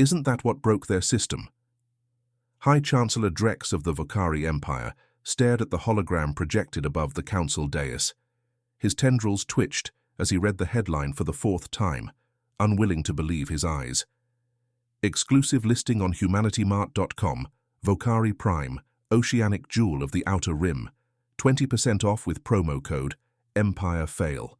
Isn't that what broke their system? High Chancellor Drex of the Vocari Empire stared at the hologram projected above the council dais. His tendrils twitched as he read the headline for the fourth time, unwilling to believe his eyes. Exclusive listing on humanitymart.com, Vocari Prime, Oceanic Jewel of the Outer Rim, 20% off with promo code Empire Fail.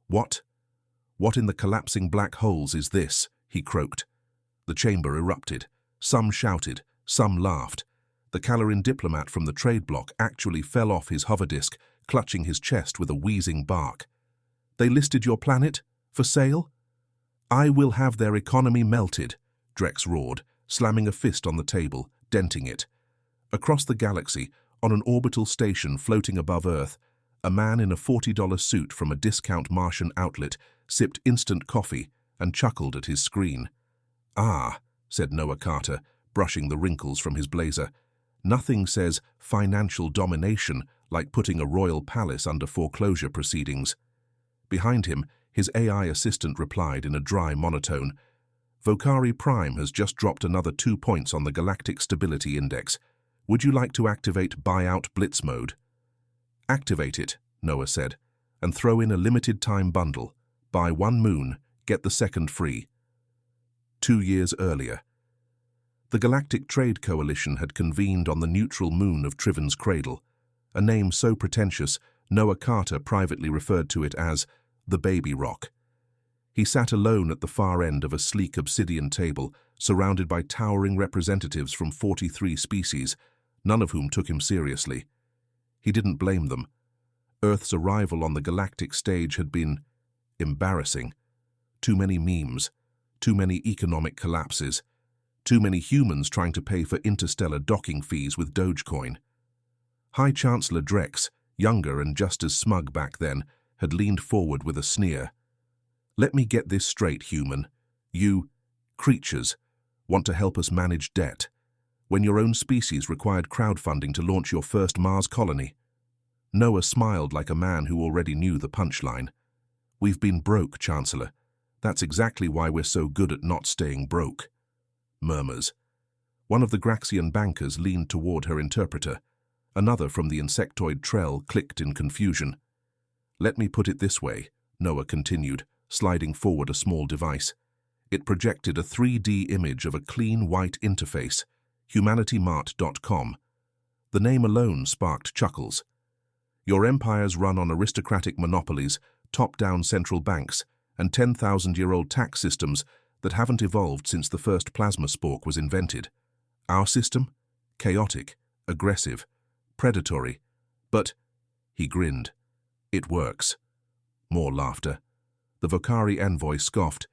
What? What in the collapsing black holes is this? He croaked. The chamber erupted. Some shouted, some laughed. The Calorin diplomat from the trade block actually fell off his hoverdisk, clutching his chest with a wheezing bark. They listed your planet? For sale? I will have their economy melted, Drex roared, slamming a fist on the table, denting it. Across the galaxy, on an orbital station floating above Earth, a man in a $40 suit from a discount Martian outlet sipped instant coffee and chuckled at his screen. Ah, said Noah Carter, brushing the wrinkles from his blazer. Nothing says financial domination like putting a royal palace under foreclosure proceedings. Behind him, his AI assistant replied in a dry monotone. Vocari Prime has just dropped another 2 points on the Galactic Stability Index. Would you like to activate buyout blitz mode? Activate it, Noah said, and throw in a limited time bundle. Buy 1 moon, get the second free. 2 years earlier. The Galactic Trade Coalition had convened on the neutral moon of Trivan's Cradle, a name so pretentious Noah Carter privately referred to it as the Baby Rock. He sat alone at the far end of a sleek obsidian table, surrounded by towering representatives from 43 species, none of whom took him seriously. He didn't blame them. Earth's arrival on the galactic stage had been embarrassing. Too many memes, too many economic collapses, too many humans trying to pay for interstellar docking fees with Dogecoin. High Chancellor Drex, younger and just as smug back then, had leaned forward with a sneer. Let me get this straight, human. You, creatures, want to help us manage debt, when your own species required crowdfunding to launch your first Mars colony. Noah smiled like a man who already knew the punchline. We've been broke, Chancellor. That's exactly why we're so good at not staying broke. Murmurs. One of the Graxian bankers leaned toward her interpreter. Another from the insectoid Trell clicked in confusion. Let me put it this way, Noah continued, sliding forward a small device. It projected a 3D image of a clean white interface, humanitymart.com. The name alone sparked chuckles. Your empires run on aristocratic monopolies, top-down central banks, and 10,000-year-old tax systems that haven't evolved since the first plasma spork was invented. Our system? Chaotic, aggressive, predatory. But, he grinned, it works. More laughter. The Vocari envoy scoffed.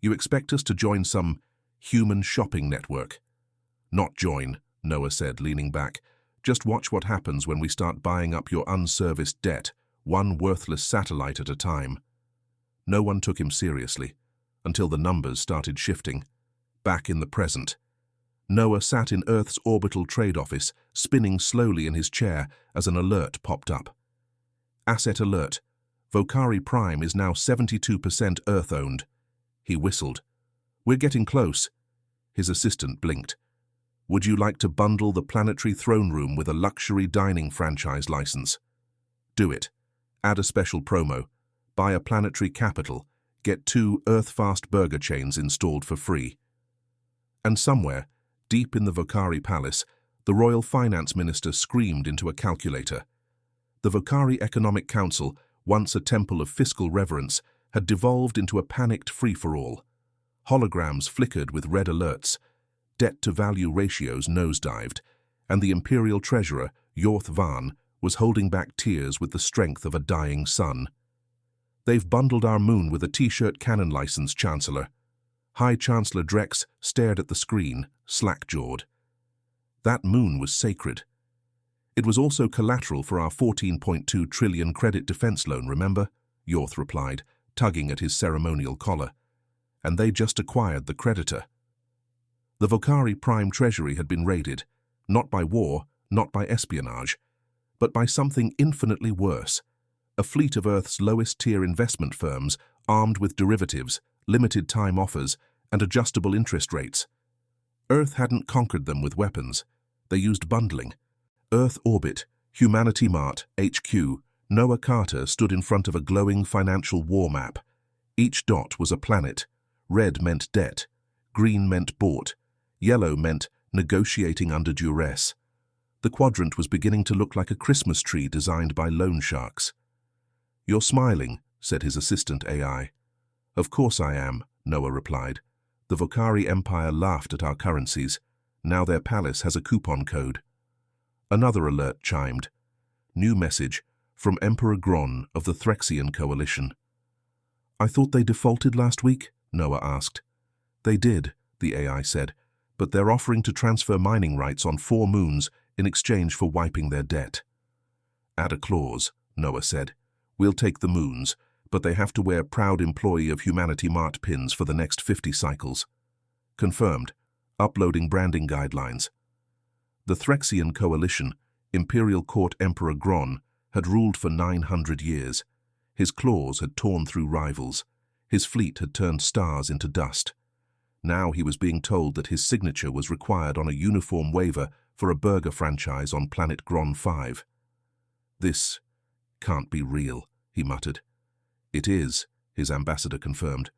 You expect us to join some human shopping network? Not join, Noah said, leaning back. Just watch what happens when we start buying up your unserviced debt, one worthless satellite at a time. No one took him seriously, until the numbers started shifting. Back in the present. Noah sat in Earth's orbital trade office, spinning slowly in his chair as an alert popped up. Asset alert. Vocari Prime is now 72% Earth-owned. He whistled. We're getting close. His assistant blinked. Would you like to bundle the planetary throne room with a luxury dining franchise license? Do it. Add a special promo. Buy a planetary capital. Get 2 Earth-fast burger chains installed for free. And somewhere, deep in the Vocari Palace, the Royal Finance Minister screamed into a calculator. The Vocari Economic Council, once a temple of fiscal reverence, had devolved into a panicked free-for-all. Holograms flickered with red alerts, debt-to-value ratios nosedived, and the Imperial Treasurer, Yorth Van, was holding back tears with the strength of a dying sun. They've bundled our moon with a T-shirt cannon license, Chancellor. High Chancellor Drex stared at the screen, slack-jawed. That moon was sacred. It was also collateral for our 14.2 trillion credit defense loan, remember? Yorth replied, tugging at his ceremonial collar. And they just acquired the creditor. The Vocari Prime Treasury had been raided, not by war, not by espionage, but by something infinitely worse. A fleet of Earth's lowest-tier investment firms, armed with derivatives, limited-time offers, and adjustable interest rates. Earth hadn't conquered them with weapons. They used bundling. Earth Orbit, Humanity Mart, HQ, Noah Carter stood in front of a glowing financial war map. Each dot was a planet. Red meant debt. Green meant bought. Yellow meant negotiating under duress. The quadrant was beginning to look like a Christmas tree designed by loan sharks. "You're smiling," said his assistant AI. "Of course I am," Noah replied. "The Vocari Empire laughed at our currencies. Now their palace has a coupon code." Another alert chimed. New message from Emperor Gron of the Threxian Coalition. "I thought they defaulted last week?" Noah asked. "They did," the AI said, "but they're offering to transfer mining rights on 4 moons in exchange for wiping their debt." "Add a clause," Noah said. "We'll take the moons, but they have to wear proud employee of Humanity Mart pins for the next 50 cycles." Confirmed. Uploading branding guidelines. The Threxian Coalition, Imperial Court Emperor Gron, had ruled for 900 years. His claws had torn through rivals. His fleet had turned stars into dust. Now he was being told that his signature was required on a uniform waiver for a burger franchise on planet Gron 5. "This can't be real," he muttered. "It is," his ambassador confirmed.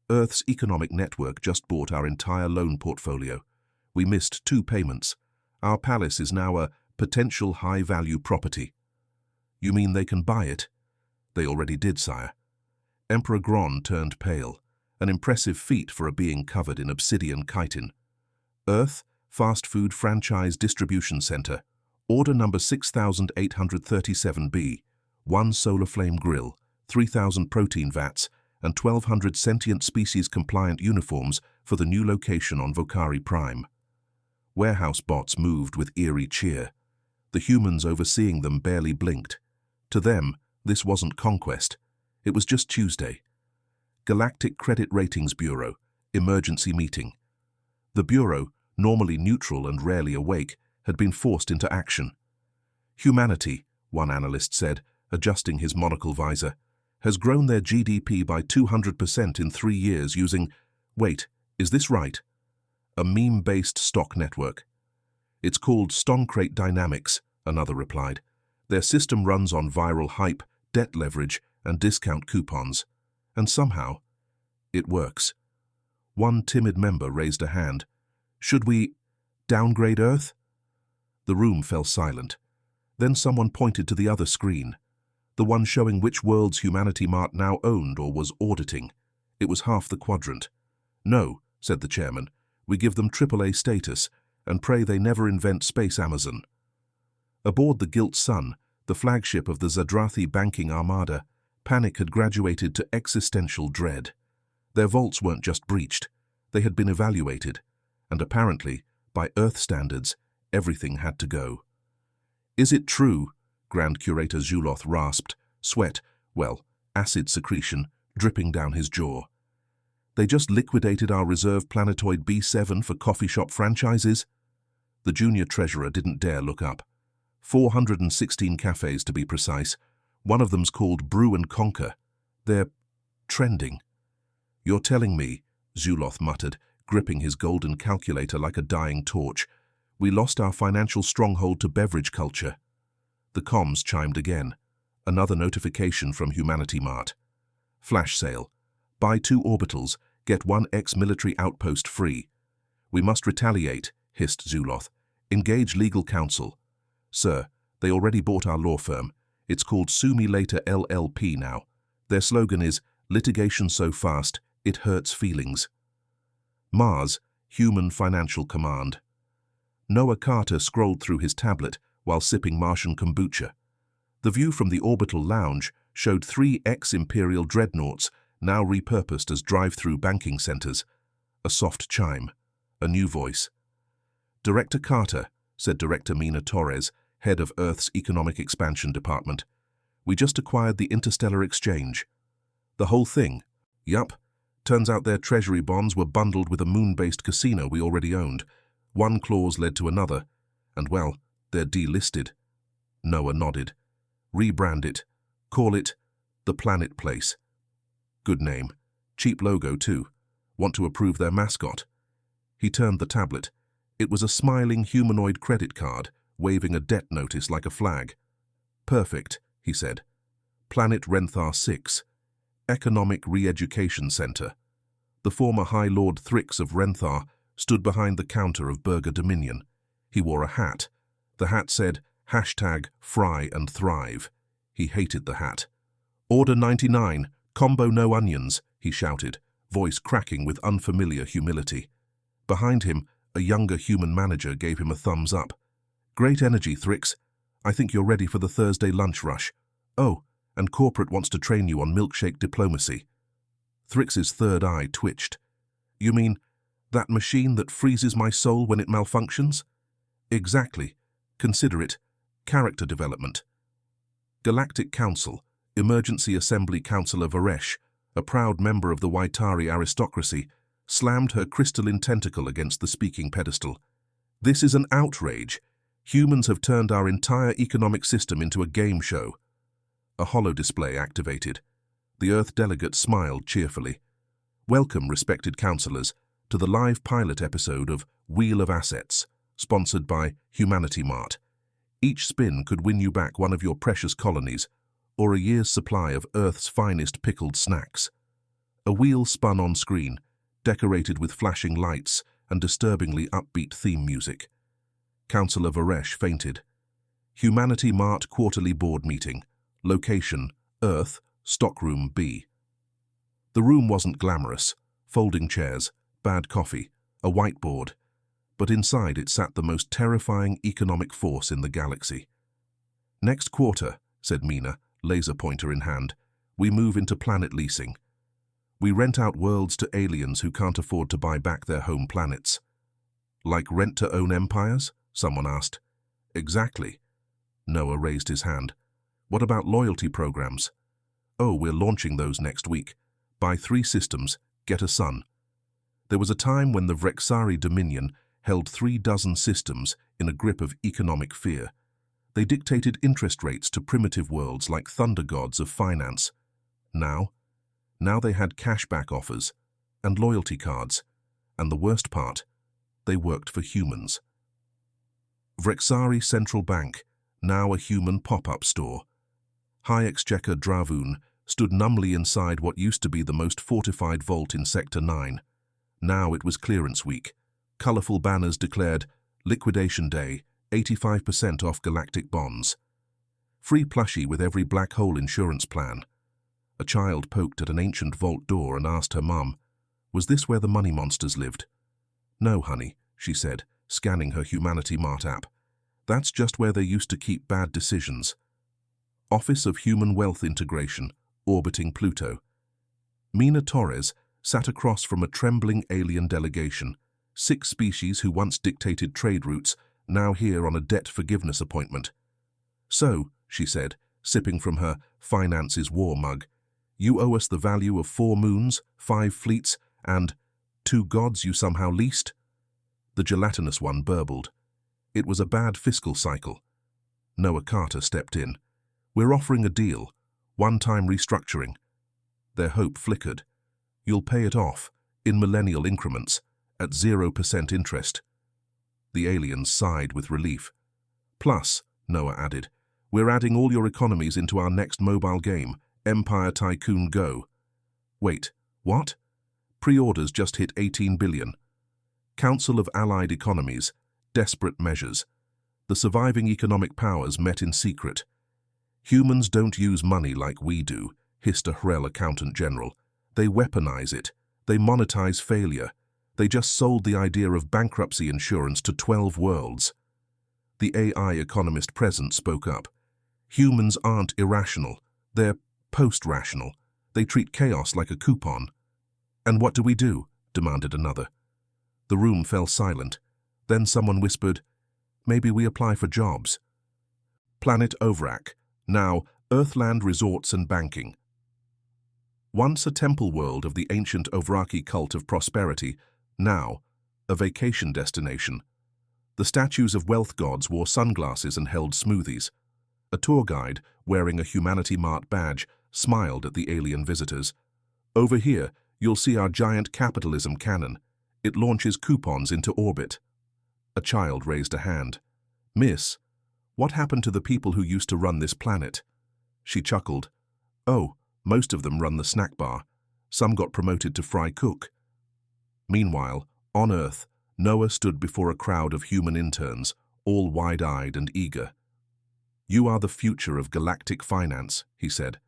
"Earth's economic network just bought our entire loan portfolio. We missed 2 payments. Our palace is now a potential high-value property." "You mean they can buy it?" "They already did, sire." Emperor Gron turned pale, an impressive feat for a being covered in obsidian chitin. "Earth, Fast Food Franchise Distribution Center, order number 6837B, 1 solar flame grill, 3,000 protein vats, and 1,200 sentient species-compliant uniforms for the new location on Vocari Prime. Warehouse bots moved with eerie cheer. The humans overseeing them barely blinked. To them, this wasn't conquest. It was just Tuesday. Galactic Credit Ratings Bureau, emergency meeting. The Bureau, normally neutral and rarely awake, had been forced into action. "Humanity," one analyst said, adjusting his monocle visor, "has grown their GDP by 200% in 3 years using, wait, is this right? A meme-based stock network. It's called Stoncrate Dynamics," another replied. "Their system runs on viral hype, debt leverage, and discount coupons. And somehow, it works." One timid member raised a hand. "Should we downgrade Earth?" The room fell silent. Then someone pointed to the other screen, the one showing which worlds Humanity Mart now owned or was auditing. It was half the quadrant. "No," said the chairman, "we give them AAA status and pray they never invent Space Amazon." Aboard the Gilt Sun, the flagship of the Zadrathi banking armada, panic had graduated to existential dread. Their vaults weren't just breached, they had been evaluated, and apparently, by Earth standards, everything had to go. "Is it true?" Grand Curator Zuloth rasped, sweat, acid secretion, dripping down his jaw. "They just liquidated our reserve planetoid B7 for coffee shop franchises?" The junior treasurer didn't dare look up. 416 cafes to be precise. One of them's called Brew and Conquer. They're trending. "You're telling me," Zuloth muttered, gripping his golden calculator like a dying torch, "we lost our financial stronghold to beverage culture." The comms chimed again. Another notification from Humanity Mart. "Flash sale. Buy 2 orbitals, get 1 ex-military outpost free." "We must retaliate," hissed Zuloth. "Engage legal counsel." "Sir, they already bought our law firm. It's called Sue Me Later LLP now. Their slogan is, litigation so fast, it hurts feelings." Mars, Human Financial Command. Noah Carter scrolled through his tablet while sipping Martian kombucha. The view from the orbital lounge showed 3 ex-Imperial dreadnoughts now repurposed as drive-through banking centers. A soft chime. A new voice. "Director Carter," said Director Mina Torres, head of Earth's Economic Expansion Department. "We just acquired the Interstellar exchange." "The whole thing?" "Yup. Turns out their treasury bonds were bundled with a moon-based casino we already owned. One clause led to another. And they're delisted." Noah nodded. "Rebrand it. Call it the Planet Place." "Good name. Cheap logo, too. Want to approve their mascot? He turned the tablet. It was a smiling humanoid credit card, waving a debt notice like a flag. Perfect, he said. Planet Renthar 6, Economic Re-Education Center. The former High Lord Thrix of Renthar stood behind the counter of Burger Dominion. He wore a hat. The hat said, #Fry and Thrive. He hated the hat. Order 99, combo no onions, he shouted, voice cracking with unfamiliar humility. Behind him, a younger human manager gave him a thumbs up. Great energy, Thrix. I think you're ready for the Thursday lunch rush. Oh, and corporate wants to train you on milkshake diplomacy. Thrix's third eye twitched. You mean that machine that freezes my soul when it malfunctions? Exactly. Consider it character development. Galactic Council, Emergency Assembly Councillor Varesh, a proud member of the Waitari aristocracy, slammed her crystalline tentacle against the speaking pedestal. This is an outrage. Humans have turned our entire economic system into a game show. A holodisplay activated. The Earth delegate smiled cheerfully. Welcome, respected councillors, to the live pilot episode of Wheel of Assets, sponsored by Humanity Mart. Each spin could win you back one of your precious colonies, or a year's supply of Earth's finest pickled snacks. A wheel spun on screen, decorated with flashing lights and disturbingly upbeat theme music. Councillor Varesh fainted. Humanity Mart Quarterly Board Meeting. Location, Earth, Stockroom B. The room wasn't glamorous. Folding chairs, bad coffee, a whiteboard. But inside it sat the most terrifying economic force in the galaxy. Next quarter, said Mina, laser pointer in hand, we move into planet leasing. We rent out worlds to aliens who can't afford to buy back their home planets. Like rent-to-own empires? Someone asked. Exactly. Noah raised his hand. What about loyalty programs? Oh, we're launching those next week. Buy 3 systems, get a son. There was a time when the Vrexari Dominion held 36 systems in a grip of economic fear. They dictated interest rates to primitive worlds like thunder gods of finance. Now they had cashback offers and loyalty cards, and the worst part, they worked for humans. Vrexari Central Bank, now a human pop-up store. High Exchequer Dravoon stood numbly inside what used to be the most fortified vault in Sector 9. Now it was clearance week. Colourful banners declared, Liquidation Day, 85% off galactic bonds. Free plushie with every black hole insurance plan. A child poked at an ancient vault door and asked her mum, was this where the money monsters lived? No, honey, she said, scanning her Humanity Mart app. That's just where they used to keep bad decisions. Office of Human Wealth Integration, orbiting Pluto. Mina Torres sat across from a trembling alien delegation, 6 species who once dictated trade routes, now here on a debt forgiveness appointment. So, she said, sipping from her Finance is War mug, you owe us the value of 4 moons, 5 fleets, and 2 gods you somehow leased? The gelatinous one burbled. It was a bad fiscal cycle. Noah Carter stepped in. We're offering a deal, one-time restructuring. Their hope flickered. You'll pay it off, in millennial increments, at 0% interest. The aliens sighed with relief. Plus, Noah added, we're adding all your economies into our next mobile game, Empire Tycoon Go. Wait, what? Pre-orders just hit 18 billion. Council of Allied Economies, desperate measures. The surviving economic powers met in secret. Humans don't use money like we do, hissed a Hrel accountant general. They weaponize it. They monetize failure. They just sold the idea of bankruptcy insurance to 12 worlds. The AI economist present spoke up. Humans aren't irrational. They're post-rational. They treat chaos like a coupon. And what do? Demanded another. The room fell silent. Then someone whispered, maybe we apply for jobs. Planet Ovrak, now Earthland Resorts and Banking. Once a temple world of the ancient Ovraki cult of prosperity, now a vacation destination. The statues of wealth gods wore sunglasses and held smoothies. A tour guide, wearing a Humanity Mart badge, smiled at the alien visitors. Over here, You'll see our giant capitalism cannon. It launches coupons into orbit. A child raised a hand. Miss, what happened to the people who used to run this planet? She chuckled. Oh, most of them run the snack bar. Some got promoted to fry cook. Meanwhile, on Earth, Noah stood before a crowd of human interns, all wide-eyed and eager. You are the future of galactic finance, he said.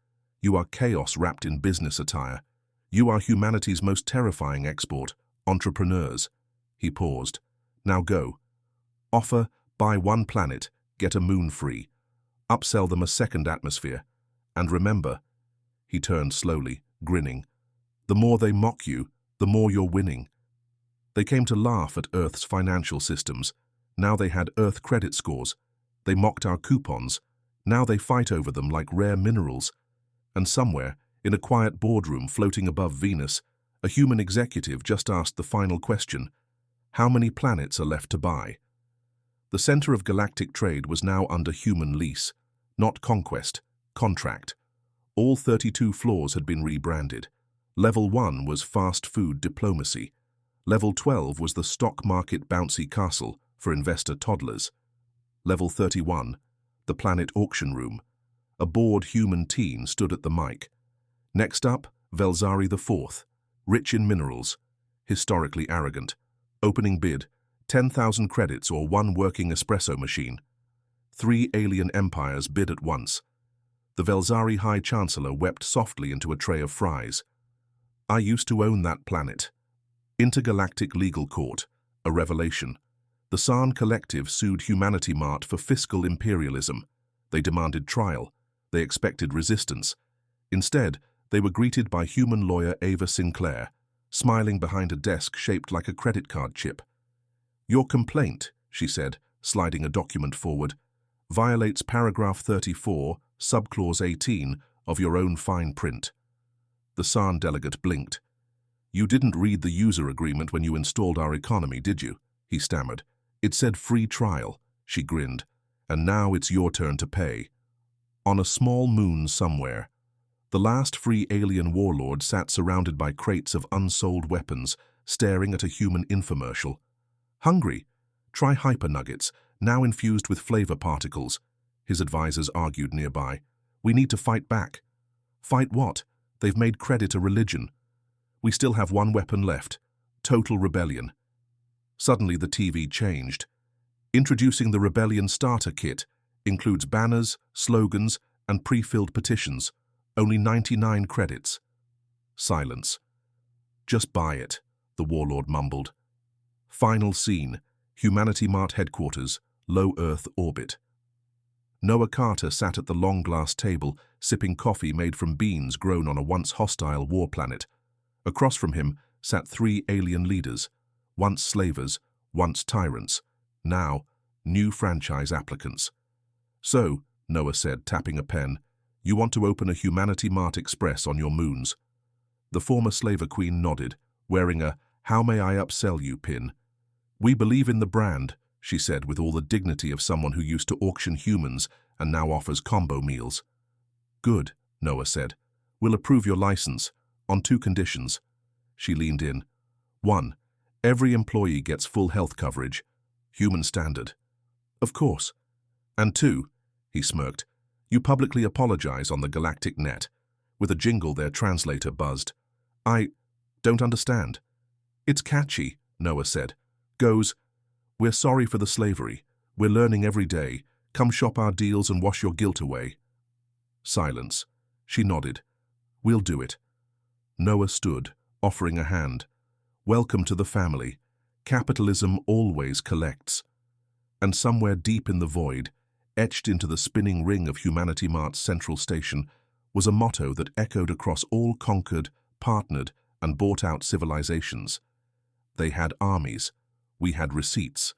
You are chaos wrapped in business attire. You are humanity's most terrifying export, entrepreneurs. He paused. Now go. Offer, buy one planet, get a moon free. Upsell them a second atmosphere. And remember, he turned slowly, grinning, the more they mock you, the more you're winning. They came to laugh at Earth's financial systems. Now they had Earth credit scores. They mocked our coupons. Now they fight over them like rare minerals. And somewhere, in a quiet boardroom floating above Venus, a human executive just asked the final question: how many planets are left to buy? The center of galactic trade was now under human lease, not conquest, contract. All 32 floors had been rebranded. Level 1 was fast food diplomacy. Level 12 was the stock market bouncy castle for investor toddlers. Level 31, the planet auction room. A bored human teen stood at the mic. Next up, Velzari IV, rich in minerals, historically arrogant. Opening bid, 10,000 credits or one working espresso machine. 3 alien empires bid at once. The Velzari High Chancellor wept softly into a tray of fries. I used to own that planet. Intergalactic Legal Court, a revelation. The San Collective sued Humanity Mart for fiscal imperialism. They demanded trial. They expected resistance. Instead, they were greeted by human lawyer Ava Sinclair, smiling behind a desk shaped like a credit card chip. Your complaint, she said, sliding a document forward, violates paragraph 34, subclause 18 of your own fine print. The San delegate blinked. You didn't read the user agreement when you installed our economy, did you? He stammered. It said free trial, she grinned, and now it's your turn to pay. On a small moon somewhere, the last free alien warlord sat surrounded by crates of unsold weapons, staring at a human infomercial. Hungry? Try hyper nuggets, now infused with flavor particles. His advisors argued nearby. We need to fight back. Fight what? They've made credit a religion. We still have one weapon left. Total rebellion. Suddenly the TV changed. Introducing the Rebellion Starter Kit. Includes banners, slogans, and pre-filled petitions. Only 99 credits. Silence. Just buy it, the warlord mumbled. Final scene. Humanity Mart headquarters, low Earth orbit. Noah Carter sat at the long glass table, sipping coffee made from beans grown on a once hostile war planet. Across from him sat 3 alien leaders, once slavers, once tyrants, now new franchise applicants. So, Noah said, tapping a pen, you want to open a Humanity Mart Express on your moons. The former slaver queen nodded, wearing a "How may I upsell you" pin. We believe in the brand, she said with all the dignity of someone who used to auction humans and now offers combo meals. Good, Noah said. We'll approve your license, on 2 conditions. She leaned in. 1. Every employee gets full health coverage. Human standard. Of course. And 2, he smirked, you publicly apologize on the galactic net. With a jingle their translator buzzed. I don't understand. It's catchy, Noah said. Goes, we're sorry for the slavery. We're learning every day. Come shop our deals and wash your guilt away. Silence. She nodded. We'll do it. Noah stood, offering a hand. Welcome to the family. Capitalism always collects. And somewhere deep in the void, etched into the spinning ring of Humanity Mart's central station, was a motto that echoed across all conquered, partnered, and bought-out civilizations. They had armies. We had receipts.